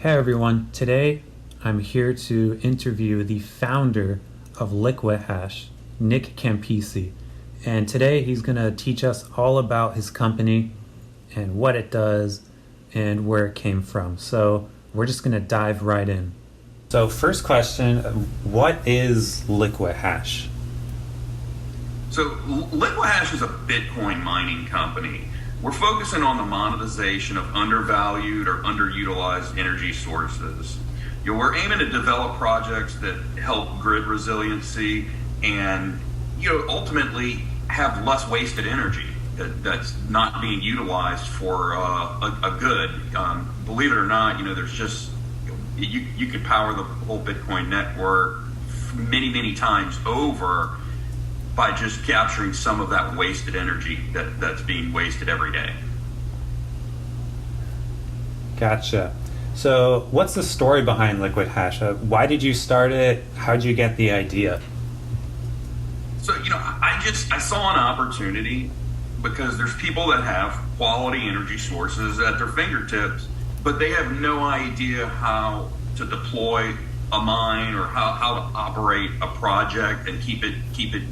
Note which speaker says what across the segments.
Speaker 1: Hey everyone, today I'm here to interview the founder of Liquihash, Nick Campisi. And today he's going to teach us all about his company and what it does and where it came from. So we're just going to dive right in. So first question, what is Liquihash?
Speaker 2: So Liquihash is a Bitcoin mining company. We're focusing on the monetization of undervalued or underutilized energy sources. We're aiming to develop projects that help grid resiliency and ultimately have less wasted energy that's not being utilized for a good. Believe it or not, there's just you could power the whole Bitcoin network many times over by just capturing some of that wasted energy that's being wasted every day.
Speaker 1: Gotcha. So what's the story behind Liquihash? Why did you start it? How did you get the idea?
Speaker 2: So, I saw an opportunity because there's people that have quality energy sources at their fingertips, but they have no idea how to deploy a mine or how to operate a project and keep it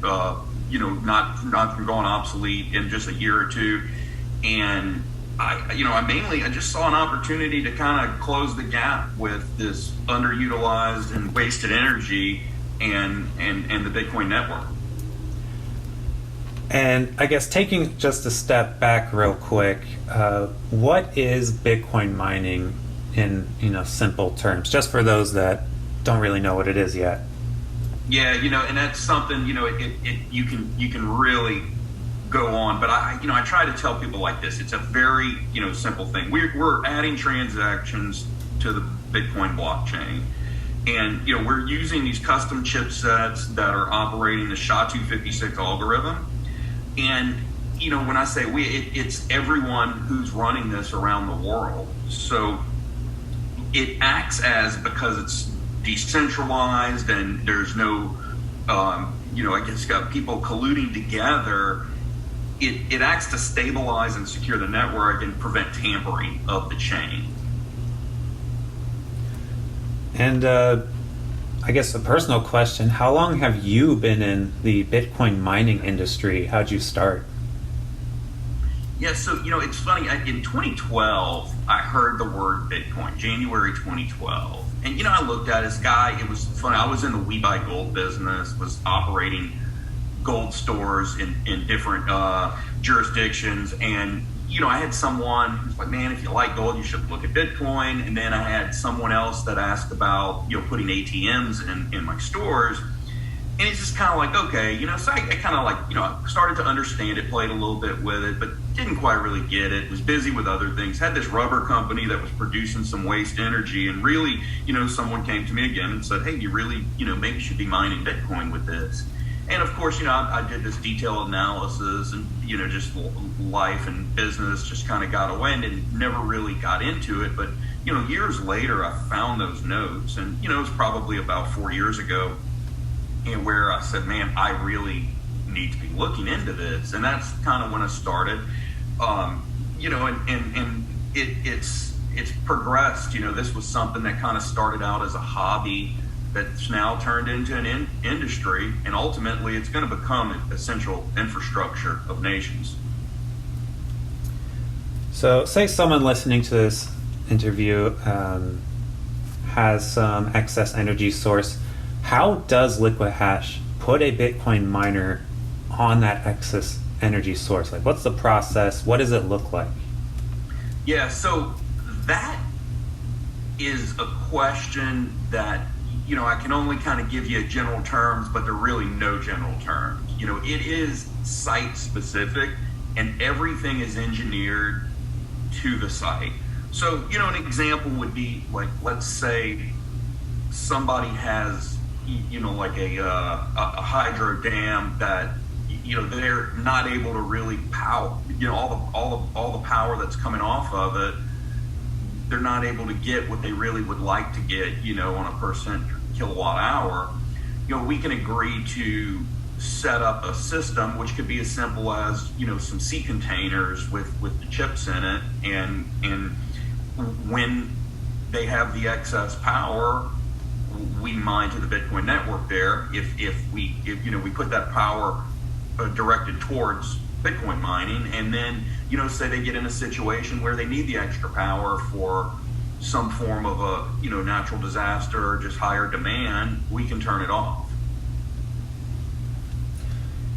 Speaker 2: not from going obsolete in just a year or two. And I just saw an opportunity to kind of close the gap with this underutilized and wasted energy and the Bitcoin network.
Speaker 1: And I guess taking just a step back real quick, what is Bitcoin mining in simple terms, just for those that don't really know what it is yet?
Speaker 2: Yeah, and that's something, you can really go on, but I try to tell people like this. It's a very, simple thing. We're adding transactions to the Bitcoin blockchain, and, we're using these custom chipsets that are operating the SHA-256 algorithm. And, when I say it's everyone who's running this around the world. So it acts as, because it's decentralized and there's no, I guess got people colluding together, it acts to stabilize and secure the network and prevent tampering of the chain.
Speaker 1: And I guess a personal question, how long have you been in the Bitcoin mining industry? How'd you start?
Speaker 2: Yeah, so, it's funny. In 2012, I heard the word Bitcoin, January 2012. And, I looked at this guy. It was funny. I was in the We Buy Gold business, was operating gold stores in different jurisdictions. And, I had someone who's like, man, if you like gold, you should look at Bitcoin. And then I had someone else that asked about, putting ATMs in my stores. And it's just kind of like, okay, so I kind of like, started to understand it, played a little bit with it, but didn't quite really get it, was busy with other things, had this rubber company that was producing some waste energy, and really, someone came to me again and said, hey, you really, maybe you should be mining Bitcoin with this. And of course, I did this detailed analysis and, just life and business just kind of got away and never really got into it. But, years later, I found those notes, and, it was probably about 4 years ago, and where I said, man, I really need to be looking into this. And that's kind of when I started, and it's progressed. This was something that kind of started out as a hobby that's now turned into an industry, and ultimately it's going to become an essential infrastructure of nations.
Speaker 1: So say someone listening to this interview has some excess energy source. How does Liquihash put a Bitcoin miner on that excess energy source? Like, what's the process? What does it look like?
Speaker 2: Yeah, so that is a question that, I can only kind of give you general terms, but there are really no general terms. It is site specific, and everything is engineered to the site. So, an example would be like, let's say somebody has like a hydro dam that they're not able to really power all the power that's coming off of it. They're not able to get what they really would like to get on a percent kilowatt hour. We can agree to set up a system which could be as simple as some sea containers with the chips in it, and when they have the excess power, we mine to the Bitcoin network there. If we put that power directed towards Bitcoin mining, and then say they get in a situation where they need the extra power for some form of a natural disaster or just higher demand, we can turn it off.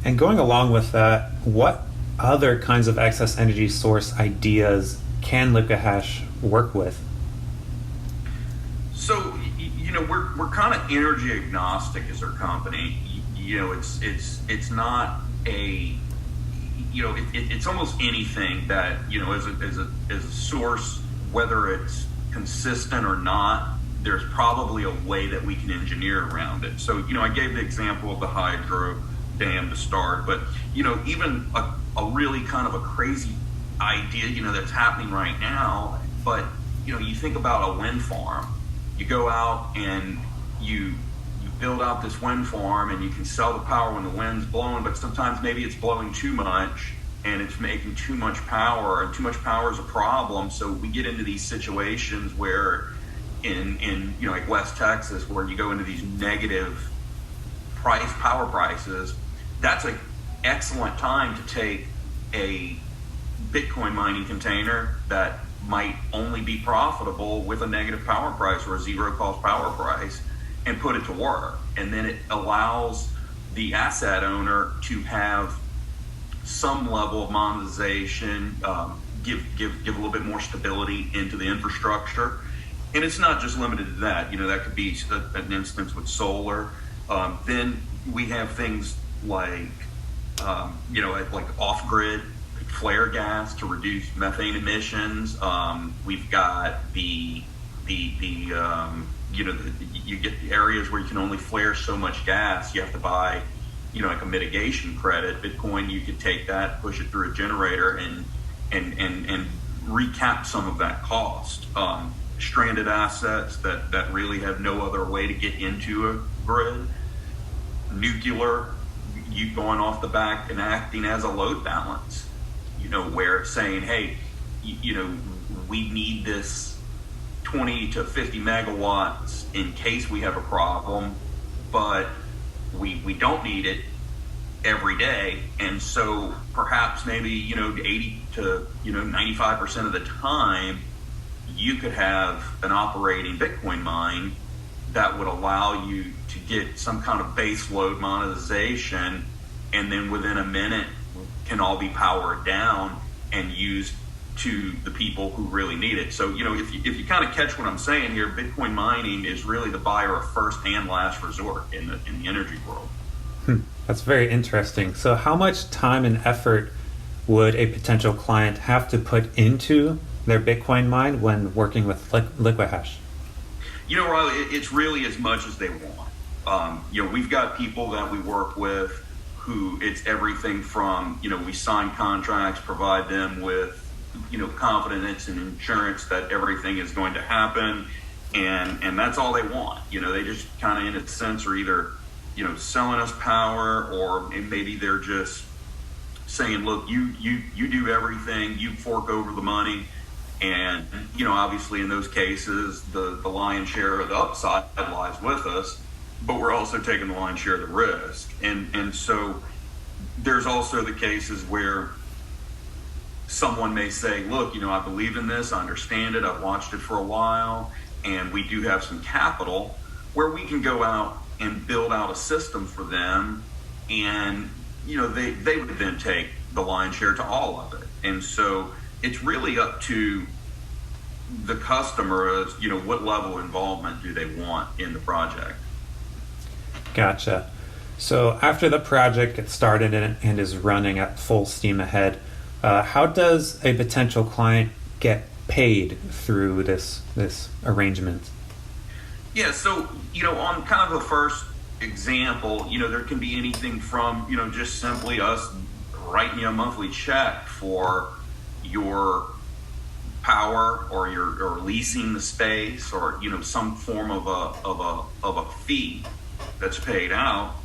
Speaker 1: And going along with that, what other kinds of excess energy source ideas can Liquihash work with?
Speaker 2: So we're kind of energy agnostic as our company. It's not a it's almost anything that as a source, whether it's consistent or not, there's probably a way that we can engineer around it. So I gave the example of the hydro dam to start, but even a really kind of a crazy idea that's happening right now. But you think about a wind farm. You go out and you build out this wind farm, and you can sell the power when the wind's blowing, but sometimes maybe it's blowing too much and it's making too much power, and too much power is a problem. So we get into these situations where in like West Texas, where you go into these negative power prices. That's an excellent time to take a Bitcoin mining container that might only be profitable with a negative power price or a zero cost power price, and put it to work. And then it allows the asset owner to have some level of monetization, give a little bit more stability into the infrastructure. And it's not just limited to that. That could be an instance with solar. Then we have things like like off-grid flare gas to reduce methane emissions. We've got you get the areas where you can only flare so much gas. You have to buy, like a mitigation credit. Bitcoin, you could take that, push it through a generator, and recap some of that cost. Stranded assets that really have no other way to get into a grid. Nuclear, you going off the back and acting as a load balance. Where it's saying, hey, we need this 20 to 50 megawatts in case we have a problem, but we don't need it every day. And so perhaps maybe 80 to 95% of the time, you could have an operating Bitcoin mine that would allow you to get some kind of base load monetization, and then within a minute can all be powered down and used to the people who really need it. So, if you kind of catch what I'm saying here, Bitcoin mining is really the buyer of first and last resort in the energy world.
Speaker 1: That's very interesting. So how much time and effort would a potential client have to put into their Bitcoin mine when working with Liquihash?
Speaker 2: Riley, it's really as much as they want. We've got people that we work with who it's everything from, we sign contracts, provide them with, confidence and insurance that everything is going to happen. And that's all they want. They just kind of, in a sense, are either, selling us power, or maybe they're just saying, look, you do everything, you fork over the money. And, obviously in those cases, the lion's share of the upside lies with us, but we're also taking the lion's share of the risk. And so there's also the cases where someone may say, look, I believe in this, I understand it, I've watched it for a while, and we do have some capital where we can go out and build out a system for them, and they would then take the lion's share to all of it. And so it's really up to the customer as what level of involvement do they want in the project.
Speaker 1: Gotcha. So after the project gets started and is running at full steam ahead, how does a potential client get paid through this arrangement?
Speaker 2: Yeah, so on kind of the first example, there can be anything from just simply us writing you a monthly check for your power, or leasing the space, or some form of a fee that's paid out.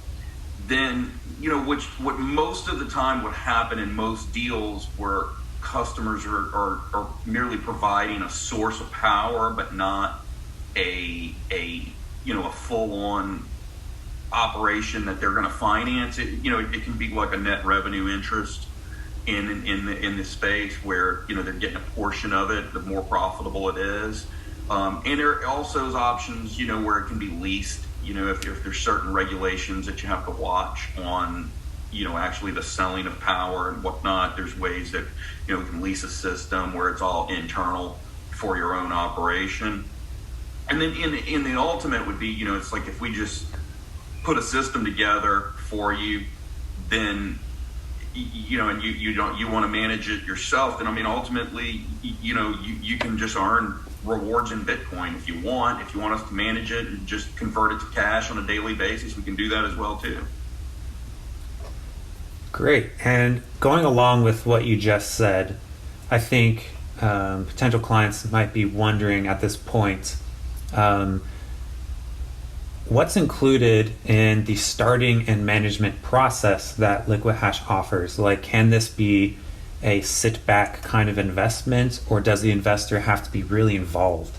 Speaker 2: Then what most of the time would happen in most deals where customers are merely providing a source of power but not a full on operation that they're going to finance. It can be like a net revenue interest in the space where they're getting a portion of it. The more profitable it is, and there also is options where it can be leased. If there's certain regulations that you have to watch on actually the selling of power and whatnot, there's ways that we can lease a system where it's all internal for your own operation. And then in the ultimate would be it's like if we just put a system together for you, then and you want to manage it yourself, then ultimately you can just earn rewards in Bitcoin if you want. If you want us to manage it and just convert it to cash on a daily basis, we can do that as well too.
Speaker 1: Great. And going along with what you just said, I think potential clients might be wondering at this point, what's included in the starting and management process that Liquihash offers? Like, can this be a sit-back kind of investment, or does the investor have to be really involved?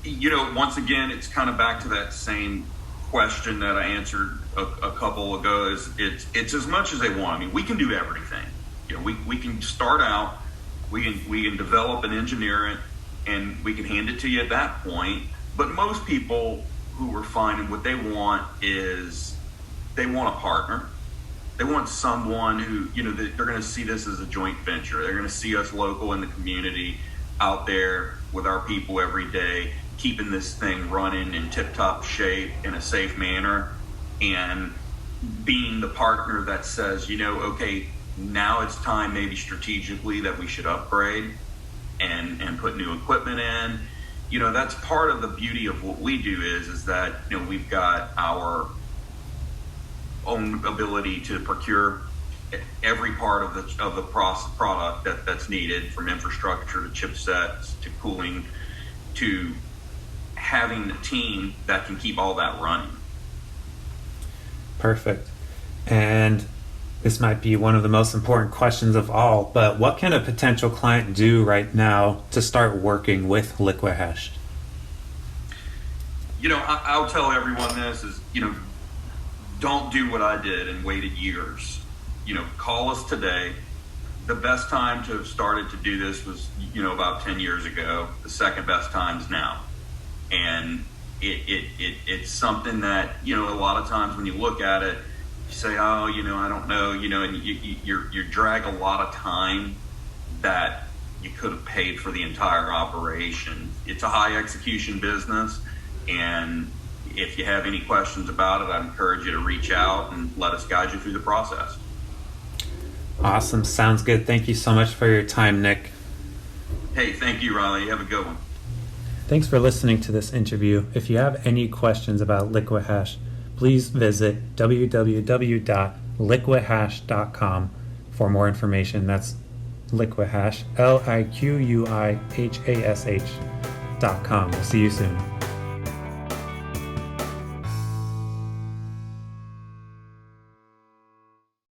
Speaker 2: Once again, it's kind of back to that same question that I answered a couple ago. It's as much as they want. We can do everything. We can start out, we can develop and engineer it, and we can hand it to you at that point. But most people who are finding what they want is they want a partner. They want someone who, they're going to see this as a joint venture. They're going to see us local in the community out there with our people every day, keeping this thing running in tip-top shape in a safe manner, and being the partner that says, okay, now it's time maybe strategically that we should upgrade and put new equipment in. That's part of the beauty of what we do is that, we've got our own ability to procure every part of the product that's needed, from infrastructure to chipsets to cooling to having a team that can keep all that running.
Speaker 1: Perfect. And this might be one of the most important questions of all, but what can a potential client do right now to start working with Liquihash?
Speaker 2: I'll tell everyone this is, don't do what I did and waited years. Call us today. The best time to have started to do this was, about 10 years ago. The second best time is now. And it's something that, a lot of times when you look at it, you say, oh, I don't know, and you drag a lot of time that you could have paid for the entire operation. It's a high execution business, and if you have any questions about it, I encourage you to reach out and let us guide you through the process.
Speaker 1: Awesome. Sounds good. Thank you so much for your time, Nick.
Speaker 2: Hey, thank you, Riley. Have a good one.
Speaker 1: Thanks for listening to this interview. If you have any questions about Liquihash, please visit www.liquihash.com for more information. That's Liquihash, Liquihash.com. We'll see you soon.